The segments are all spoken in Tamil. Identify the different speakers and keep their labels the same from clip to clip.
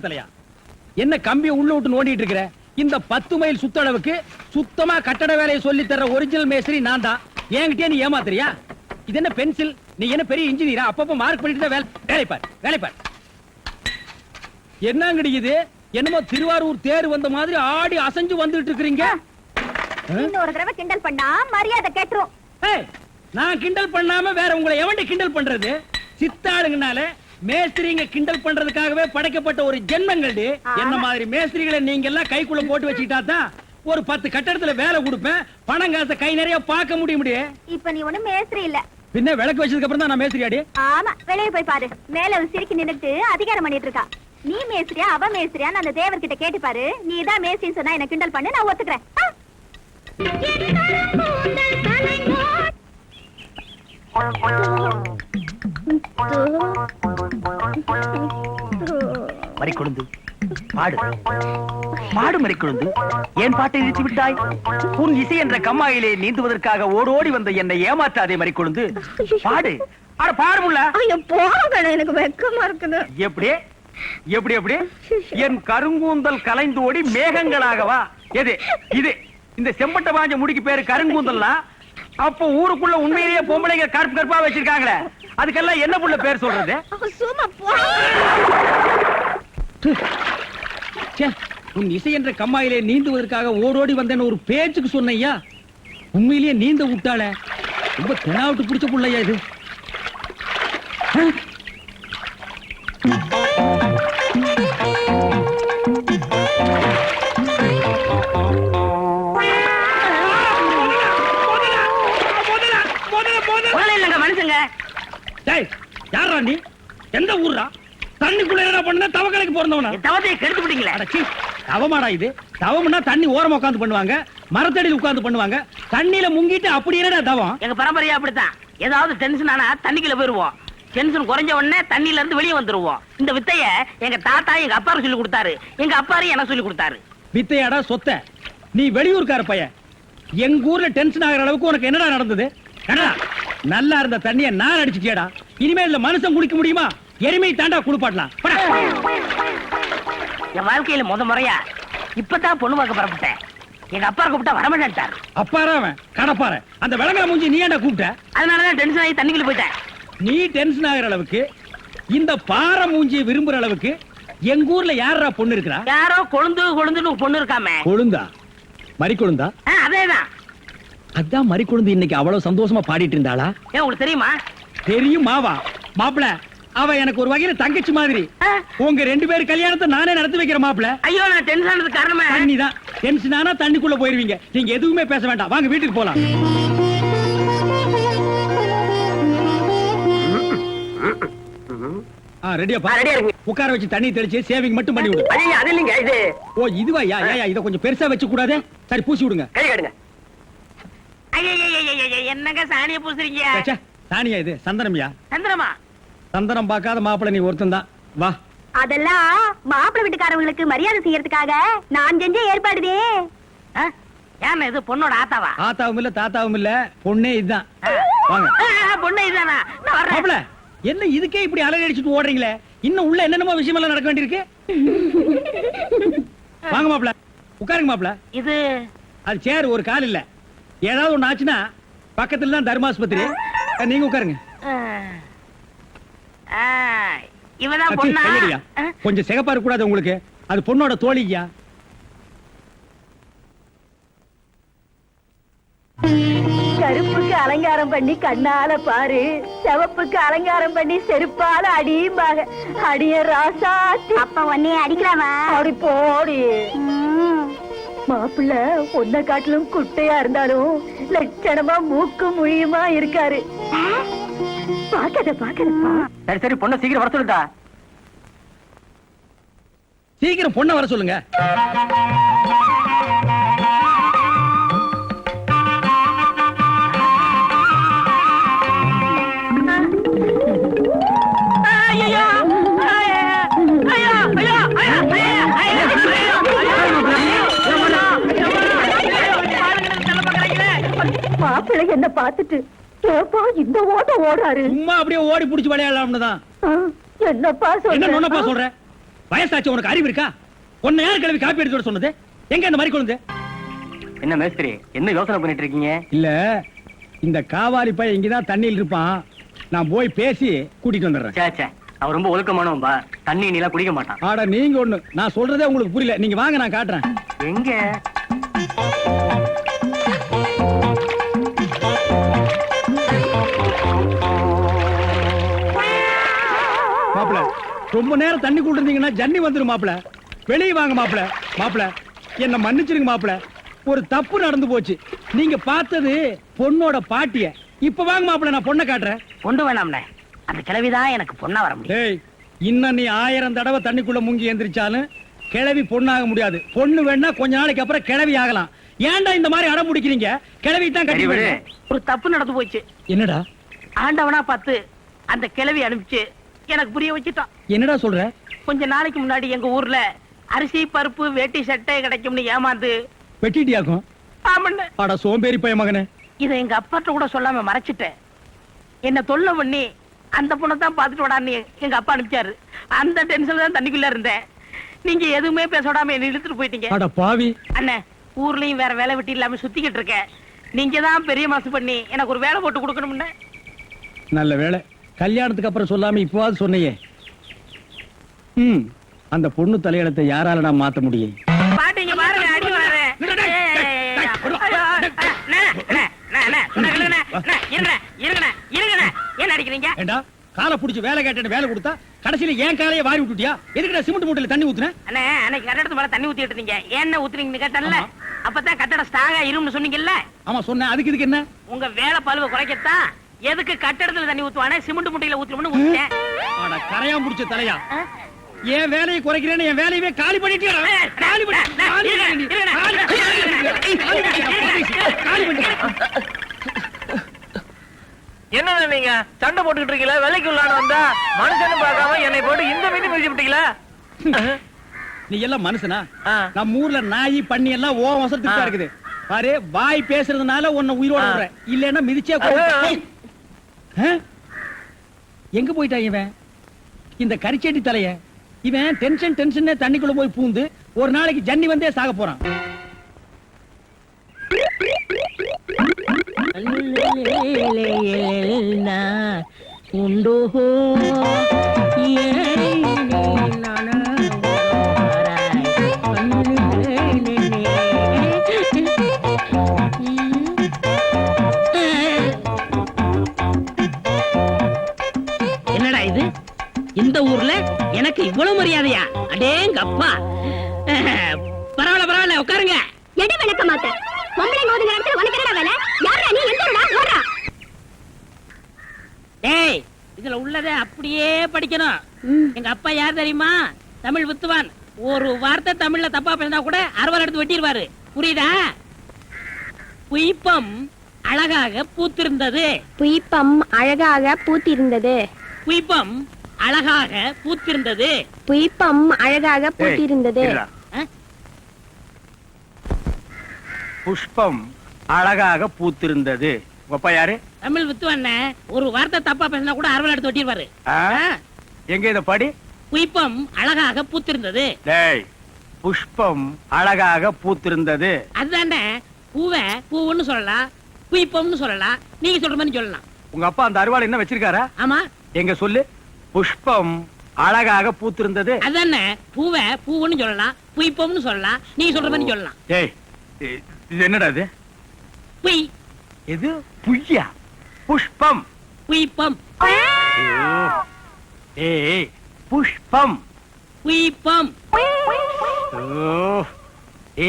Speaker 1: தலையா என்ன கம்பியை உள்ள விட்டு நோண்டிட்டு இருக்கிற? இந்த 10 மைல் சுத்தளவுக்கு சுத்தமா கட்டட வேலையை சொல்லி தர ஒரிஜினல் மேஸ்திரி நான் தான். என்கிட்ட நீ ஏமாத்துறியா? இது என்ன பென்சில்? நீ என்ன பெரிய இன்ஜினியரா? அப்பப்ப மார்க் பண்ணிட்டு தான் வேலை பார். என்ன கிடைக்குது? என்னமோ திருவாரூர் தேர் வந்த மாதிரி ஆடி அசைஞ்சு வந்துட்டு இருக்கீங்க.
Speaker 2: இன்னொரு தடவை கிண்டல் பண்ணா மரியாதை கேட்றோம்.
Speaker 1: நான் கிண்டல் பண்ணாம வேற உங்களை எவன்டி கிண்டல் பண்றது? சித்தாளுங்கனால மேஸ்திரிங்க கிண்டல் பண்றதுக்காகவே படைக்கப்பட்ட ஒரு ஜென்மங்கள். என்ன மாதிரி மேஸ்திரிகளை நீங்க எல்லாம் கைக்குள்ள போட்டு வச்சுக்கிட்டா தான் ஒரு 10 கட்டடத்துல வேலை கொடுப்பேன். பணம் காசை கை நிறைய பார்க்க முடியும்.
Speaker 2: இப்ப நீ ஒண்ணு மேஸ்திரி இல்ல.
Speaker 1: பின்ன விளக்கு வச்சதுக்கு அப்புறம் தான் நான் மேஸ்திரி ஆடி.
Speaker 2: ஆமா, வெளியே போய் பாரு. மேல சிரிக்கி நின்னுட்டு அதிகாரம் பண்ணிட்டு இருக்கா. நீ மேஸ்திரியா அவ மேஸ்திரியா அந்த தேவர் கிட்ட கேட்டு பாரு. நீ தான் மேஸ்திரின்னு சொன்னா என்ன கிண்டல் பண்ணு, நான் ஒத்துக்கிறேன்.
Speaker 3: மறிக்கொழுந்து பாடு பாடு மறிக்கொழுந்து, ஏன் பாட்டை நிறுத்தி விட்டாய்? உன் இசை என்ற கம்மாயிலே நீந்துவதற்காக ஓடோடி வந்த என்னை ஏமாற்றாதே மறிக்கொழுந்து, பாடு. அட பாடு முல்ல.
Speaker 2: எனக்கு வெக்கமா இருக்குது.
Speaker 3: எப்படி எப்படி எப்படி? என் கருங்கூந்தல் கலைந்து ஓடி மேகங்களாகவா? எது இது? இந்த செம்பட்ட பாஞ்ச முடிக்கு பேரு கருங்கூந்தல்னா அப்போ ஊருக்குள்ள உண்மையிலேயே பொம்பளைங்க கருப்பு கருப்பா வச்சிருக்காங்களே, அதுக்கெல்லாம் என்ன புள்ள பேர் சொல்றது?
Speaker 1: உன் இசை என்ற கம்மாயிலே நீந்துவதற்காக ஓடோடி வந்தேன்னு ஒரு பேச்சுக்கு சொன்னையா, உண்மையிலேயே நீந்த விட்டாள. ரொம்ப தெனாவிட்டு பிடிச்ச புள்ளையா இது.
Speaker 3: மனுஷங்க
Speaker 1: யாரா நீ? எந்த ஊர்ரா? தண்ணிக்குள்ள என்ன பண்ண? தவக்கலைக்கு பிறந்தவனா?
Speaker 3: தவத்தையை கெடுத்து விட்டீங்களா?
Speaker 1: தவமாடா இது? தவம்னா தண்ணி ஓரமா உட்கார்ந்து பண்ணுவாங்க, மரத்தடியில் உட்கார்ந்து பண்ணுவாங்க. தண்ணியில முங்கிட்டு அப்படி என்னடா தவம்?
Speaker 3: எங்க பரம்பரையா அப்படித்தான். ஏதாவது டென்ஷன் ஆனா தண்ணிக்குள்ள போயிருவோம். டென்ஷன் குறைஞ்ச உடனே தண்ணியில இருந்து வெளியே வந்துருவோம். இந்த வித்தைய எங்க தாத்தா எங்க அப்பாரு சொல்லி கொடுத்தாரு. எங்க அப்பாரு எனக்கு சொல்லி கொடுத்தாரு.
Speaker 1: வித்தையாடா சொத்த? நீ வெளியூர்கார பையன். எங்க ஊர்ல டென்ஷன் ஆகிற அளவுக்கு உனக்கு என்னடா நடந்தது? நல்லா இருந்த தண்ணிய நான் அடிச்சுட்டியடா. இனிமேல் மனுஷன் குடிக்க முடியுமா? எருமை தாண்டா குளிப்பாட்டலாம்.
Speaker 3: என் வாழ்க்கையில முறையா இப்பதான் பொண்ணு பார்க்க புறப்பட்டேன். எங்க அப்பா கூப்பிட்டா வரமாட்டேன்.
Speaker 1: அப்பாராவன் கடப்பார அந்த விளங்கர மூஞ்சி நீ ஏன்டா கூப்பிட்ட?
Speaker 3: அதனாலதான் டென்ஷன் ஆகி தண்ணிக்குள்ள போயிட்டேன்.
Speaker 1: நீ டென்ஷன் ஆகிற அளவுக்கு இந்த பாறை மூஞ்சியை விரும்புற அளவுக்கு எங்க ஊர்ல யாரா பொண்ணு இருக்கிறா?
Speaker 3: யாரோ கொழுந்துன்னு பொண்ணு இருக்காமே.
Speaker 1: கொழுந்தா? மறி கொழுந்தா?
Speaker 3: அதேதான்.
Speaker 1: அதான் மறி கொழுந்து இன்னைக்கு அவ்வளவு சந்தோஷமா பாடிட்டு இருந்தாளா?
Speaker 3: உங்களுக்கு தெரியுமா?
Speaker 1: தெரியும் மாவா. மாப்பிள அவ எனக்கு ஒரு வகையில தங்கச்சி மாதிரி. உங்க 2 பேர் கல்யாணத்தை நானே நடத்தி வைக்கிற மாப்பிள.
Speaker 3: ஐயோ, நான் டென்ஷன் ஆனதுக்கு காரணமே
Speaker 1: தண்ணி தான். டென்ஷன் ஆனா தண்ணிக்குள்ள போயிருவீங்க. நீங்க எதுவுமே பேச வேண்டாம், வாங்க வீட்டுக்கு போலாம். ரெடியா உட்கார வச்சு தண்ணி தெளிச்சு சேவிங் மட்டும் பண்ணி விடு.
Speaker 3: அது இல்லைங்க இது.
Speaker 1: ஓ இதுவா? இத கொஞ்சம் பெருசா வச்சு கூடாதே. சரி பூசி விடுங்க.
Speaker 3: கை காட்டுங்க. என்னங்க சாணியை பூசுறீங்க?
Speaker 1: சாணியா இது? சந்தனம்யா.
Speaker 3: சந்தனமா?
Speaker 1: சந்தனம் பார்க்காத மாப்பிள்ள நீ ஒருத்தன் தான். வா.
Speaker 2: அதெல்லாம் மாப்பிள்ளை வீட்டுக்காரங்களுக்கு மரியாதை செய்யறதுக்காக நான் செஞ்ச ஏற்பாடுதே.
Speaker 3: ஏன் இது பொண்ணோட ஆத்தாவா?
Speaker 1: ஆத்தாவும் இல்ல தாத்தாவும் இல்ல, பொண்ணே இதுதான். வாங்க.
Speaker 3: பொண்ணே இதுதானா?
Speaker 1: மாப்பிள்ள என்ன இதுக்கே இப்படி அலறி அடிச்சுட்டு ஓடுறீங்களே? இன்னும் உள்ள என்னென்னமோ விஷயம் எல்லாம் நடக்க வேண்டியிருக்கு. வாங்க மாப்பிள்ள உட்காருங்க. மாப்பிள்ள
Speaker 3: இது
Speaker 1: அது சேர், ஒரு கால் இல்ல. ஏதாவது ஒண்ணு ஆச்சுன்னா பக்கத்துல தான் தர்மாஸ்பத்திரி. நீங்க உட்காருங்க.
Speaker 3: இவதான் பொண்ணா?
Speaker 1: கொஞ்சம் சிகப்பா இருக்க கூடாது உங்களுக்கு? அது பொண்ணோட தோழியா?
Speaker 2: கருப்புக்கு அலங்காரம் பண்ணி கண்ணால பாரு, சிவப்புக்கு அலங்காரம் பண்ணி செருப்பால அடியும்பாங்க. அடிய ராசாத்தி. அப்ப உன்னை அடிக்கலாமா? அடி போடி. மாப்பிள்ள ஒன்ன காட்டிலும் குட்டையா இருந்தாலும் லட்சணமா மூக்கு முழியுமா இருக்காரு. பாக்கத.
Speaker 3: சரி சரி, பொண்ணை சீக்கிரம் வர சொல்லுடா.
Speaker 1: சீக்கிரம் பொண்ணை வர சொல்லுங்க.
Speaker 2: என்ன பார்த்துட்டு ஏப்பா இந்த ஓட்டம் ஓடுறாரு?
Speaker 1: சும்மா அப்படியே ஓடி புடிச்சு விளையாடலாம்னு தான்.
Speaker 2: ஆ, என்னப்பா
Speaker 1: என்ன நொன்னப்பா
Speaker 2: சொல்ற?
Speaker 1: சொல்ற? வயசாச்சு, உனக்கு அறிவு இருக்கா? உன்னை யார் கிளவி காப்பி எடுத்து வர சொன்னது? எங்க இந்த மாதிரி கொழுந்து?
Speaker 3: என்ன மேஸ்திரி, என்ன யோசனை பண்ணிட்டு இருக்கீங்க?
Speaker 1: இல்ல, இந்த காவாலி பையன் இங்கதான் தண்ணியில் இருப்பான். நான் போய் பேசி கூட்டிட்டு வந்துடுறேன்.
Speaker 3: சேச்சே, அவர் ரொம்ப ஒழுக்கமானவன்பா. தண்ணி நீலாம் குடிக்க மாட்டான்.
Speaker 1: ஆடா நீங்க ஒண்ணு, நான் சொல்றதே உங்களுக்கு புரியல. நீங்க வாங்க, நான் காட்டுறேன்.
Speaker 3: எங்க?
Speaker 1: மாப்பிள, ரொம்ப நேரம் தண்ணி கூட்டிருந்தீங்கன்னா ஜன்னி வந்துரும் மாப்பிள. வெளியே வாங்க மாப்பிள. மாப்பிள, என்ன மன்னிச்சிருங்க மாப்பிள. ஒரு தப்பு நடந்து போச்சு. நீங்க பார்த்தது பொண்ணோட பாட்டிய. இப்ப வாங்க மாப்பிள, நான் பொண்ணை காட்டுறேன்.
Speaker 4: கொண்டு வேணாம்ல, அந்த கிழவிதான் எனக்கு பொண்ணா வர முடியும்.
Speaker 1: டேய், இன்னும் நீ 1000 தடவை தண்ணிக்குள்ள முங்கி எந்திரிச்சாலும் கிழவி பொண்ணாக முடியாது. பொண்ணு வேணா கொஞ்ச நாளைக்கு அப்புறம் கிழவி ஆகலாம். ஏன்டா இந்த மாதிரி அடம் பிடிக்கிறீங்க? கிழவி தான் கட்டி விடு.
Speaker 4: ஒரு தப்பு நடந்து போச்சு.
Speaker 1: என்னடா
Speaker 4: ஆண்டவனா பார்த்து அந்த கிழவி அனுப்பிச்சு எனக்கு புரிய வச்சுட்டான்.
Speaker 1: என்னடா சொல்ற?
Speaker 4: கொஞ்ச நாளைக்கு முன்னாடி எங்க ஊர்ல அரிசி பருப்பு வேட்டி சட்டை கிடைக்கும்னு ஏமாந்து
Speaker 1: வெட்டிட்டியாக்கும்.
Speaker 4: ஆமண்ண.
Speaker 1: அட சோம்பேறி பைய மகனே.
Speaker 4: இதை எங்க அப்பாட்ட கூட சொல்லாம மறைச்சிட்டேன். என்ன தொல்லை பண்ணி அந்த பொண்ணை தான் பாத்துட்டு விடான்னு எங்க அப்பா அனுப்பிச்சாரு. அந்த டென்ஷன்ல தான் தண்ணிக்குள்ள இருந்தேன். நீங்க எதுவுமே பேச விடாம என்ன இழுத்துட்டு போயிட்டீங்க.
Speaker 1: அட பாவி.
Speaker 4: அண்ணே, ஊர்லயும் வேற வேலை வெட்டி இல்லாம சுத்திக்கிட்டு இருக்கேன். நீங்க தான் பெரிய மனசு பண்ணி எனக்கு ஒரு வேலை போட்டு கொடுக்கணும்னு.
Speaker 1: நல்ல வேளை, கல்யாணத்துக்கு அப்புறம் சொல்லாம இப்பவாது சொன்னையே. அந்த பொண்ணு தலையெழுத்தை யாரால நான் மாத்த முடியும்?
Speaker 4: பாட்டீங்க பாருங்க, அடி வர. என்ன அடிக்கிறீங்க?
Speaker 1: ஏண்டா, காலை புடிச்சு வேலை கேட்டேன்னு வேலை கொடுத்தா கடைசியில ஏன் காலையை வாரி விட்டுட்டியா? எதுக்குடா சிமெண்ட் மூட்டையில தண்ணி ஊத்துன?
Speaker 4: அண்ணே, அன்னைக்கு கட்டடத்து மேல தண்ணி ஊத்திட்டு இருந்தீங்க. என்ன ஊத்துறீங்கன்னு கேட்டல. அப்பதான் கட்டடம் ஸ்ட்ராங்கா இரும்னு சொன்னீங்கல்ல.
Speaker 1: ஆமா சொன்னேன். அதுக்கு இதுக்கு என்ன?
Speaker 4: உங்க வேலை பழுவ குறைக்கத்தான் எதுக்கு கட்டடத்துல தண்ணி ஊத்துவானே சிமெண்ட் மூட்டையில ஊத்துறோம்னு ஊத்திட்டேன்.
Speaker 1: அட கரையான் புடிச்ச தலையா, என் வேலையை குறைக்கிறேன்னு என் வேலையவே காலி பண்ணிட்டியா? காலி பண்ணி
Speaker 5: என்ன நீங்க சண்டை போட்டுக்கிட்டு இருக்கீங்களா? வேலைக்கு உள்ளான வந்தா மனுஷன்னு பார்க்காம என்னை போட்டு இந்த மீன் மிதிச்சு விட்டீங்களா?
Speaker 1: நீ எல்லாம் மனுஷனா?
Speaker 5: ஆ.
Speaker 1: நம்ம ஊர்ல நாய் பண்ணி எல்லாம் ஓ வசத்துக்கு தான் இருக்குது. பாரு, வாய் பேசுறதுனால உன்னை உயிரோட விடுறேன். இல்லன்னா மிதிச்சே கொல்லுவேன். எங்க போயிட்டான் இவன், இந்த கரிச்சேட்டி தலைய? இவன் டென்ஷன் தண்ணிக்குள்ள போய் பூந்து ஒரு நாளைக்கு ஜன்னி வந்தே சாக போறான்.
Speaker 4: என்னடா இது? இந்த ஊர்ல எனக்கு இவ்வளவு மரியாதையா? அடேங்க அப்பா. பரவாயில்ல, உட்காருங்க.
Speaker 2: எடி விளக்க மாட்டேன். பொம்பளை மோதுங்க இடத்துல உனக்கு என்னடா வேலை? யாரா நீ? எங்கடா ஓடுறா?
Speaker 4: டேய், இதுல உள்ளத அப்படியே படிக்கணும். எங்க அப்பா யார் தெரியுமா? தமிழ் வித்துவான். ஒரு வார்த்தை தமிழ்ல தப்பா பேசினா கூட அறுவாள் எடுத்து வெட்டிடுவாரு. புரியுதா? புய்பம் அழகாக பூத்திருந்தது.
Speaker 2: புய்பம் அழகாக பூத்திருந்தது.
Speaker 4: புய்பம் அழகாக பூத்திருந்தது.
Speaker 2: புய்பம் அழகாக பூத்திருந்தது.
Speaker 3: புஷ்பம் அழகாக பூத்திருந்தது. அப்பா யாரு?
Speaker 4: தமிழ் வித்துவான். ஒரு வார்த்தை தப்பா பேசினா கூட அறுவாள் எடுத்து வெட்டிடுவாரு.
Speaker 3: எங்க இத படி?
Speaker 4: புய்பம் அழகாக பூத்திருந்தது.
Speaker 3: டேய், புஷ்பம் அழகாக பூத்திருந்தது.
Speaker 4: அதுதானே, பூவை பூவுன்னு சொல்லலாம், புய்பம்னு சொல்லலாம். நீங்க சொல்ற மாதிரி சொல்லலாம்.
Speaker 3: உங்க அப்பா அந்த அருவாள் என்ன வச்சிருக்காரா?
Speaker 4: ஆமா.
Speaker 3: எங்க சொல்லு. புஷ்பம் அழகாக பூத்திருந்தது.
Speaker 4: அதானே, பூவை பூவுன்னு சொல்லலாம், புய்பம்னு சொல்லலாம். நீங்க சொல்ற மாதிரி சொல்லலாம்.
Speaker 3: டேய், இது என்னடா இது?
Speaker 4: புய்.
Speaker 3: எது புய்யா? புஷ்பம்.
Speaker 4: புய்பம்.
Speaker 3: ஏய், புஷ்பம்.
Speaker 4: புய்பம்.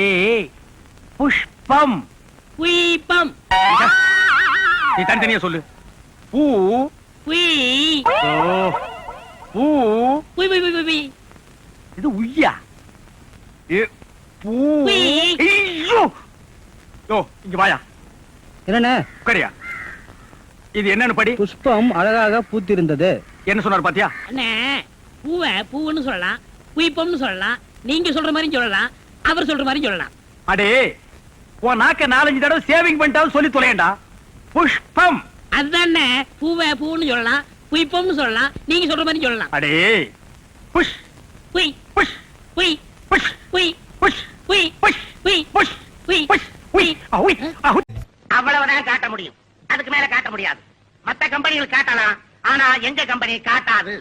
Speaker 3: ஏய், புஷ்பம்.
Speaker 4: புய்பம்.
Speaker 3: நீ தனித்தனியா சொல்லு. பூ.
Speaker 4: புய்.
Speaker 3: பூ.
Speaker 4: புய் புய் புய் புய்.
Speaker 3: இது உய்யா? பூ.
Speaker 4: புய்.
Speaker 3: ஐயோ! யோ, இங்க வாயா.
Speaker 1: என்னண்ணே?
Speaker 3: உட்காரியா. இது என்னன்னு படி.
Speaker 1: புஷ்பம் அழகாக பூத்திருந்தது.
Speaker 3: என்ன சொன்னார் பாத்தியா?
Speaker 4: அண்ணே, பூவை பூவுன்னு சொல்லலாம், புய்பம்னு சொல்லலாம். நீங்க சொல்ற மாதிரி சொல்லலாம், அவர் சொல்ற மாதிரி சொல்லலாம்.
Speaker 3: அடே, உன் நாக்க 4-5 தடவை சேவிங் பண்ணிட்டாலும் சொல்லி தொலையண்டா. புஷ்பம்.
Speaker 4: அதுதானே பூவை பூன்னு சொல்லலாம், புய்ப்பம்னு சொல்லலாம், நீங்க சொல்ற மாதிரி சொல்லலாம்.
Speaker 3: அடே புஷ்
Speaker 4: புய்
Speaker 3: புஷ்
Speaker 4: புய்
Speaker 3: புஷ்
Speaker 4: புய்
Speaker 3: புஷ்
Speaker 4: புய்
Speaker 3: புஷ்
Speaker 4: புய்
Speaker 3: புஷ்
Speaker 4: புய்
Speaker 3: புஷ் உய் அவுய் அவுய்.
Speaker 6: அவ்வளவுதான் காட்ட முடியும், அதுக்கு மேல காட்ட முடியாது. மத்த கம்பெனிகள் காட்டலாம், ஆனா எங்க கம்பெனி காட்டாது.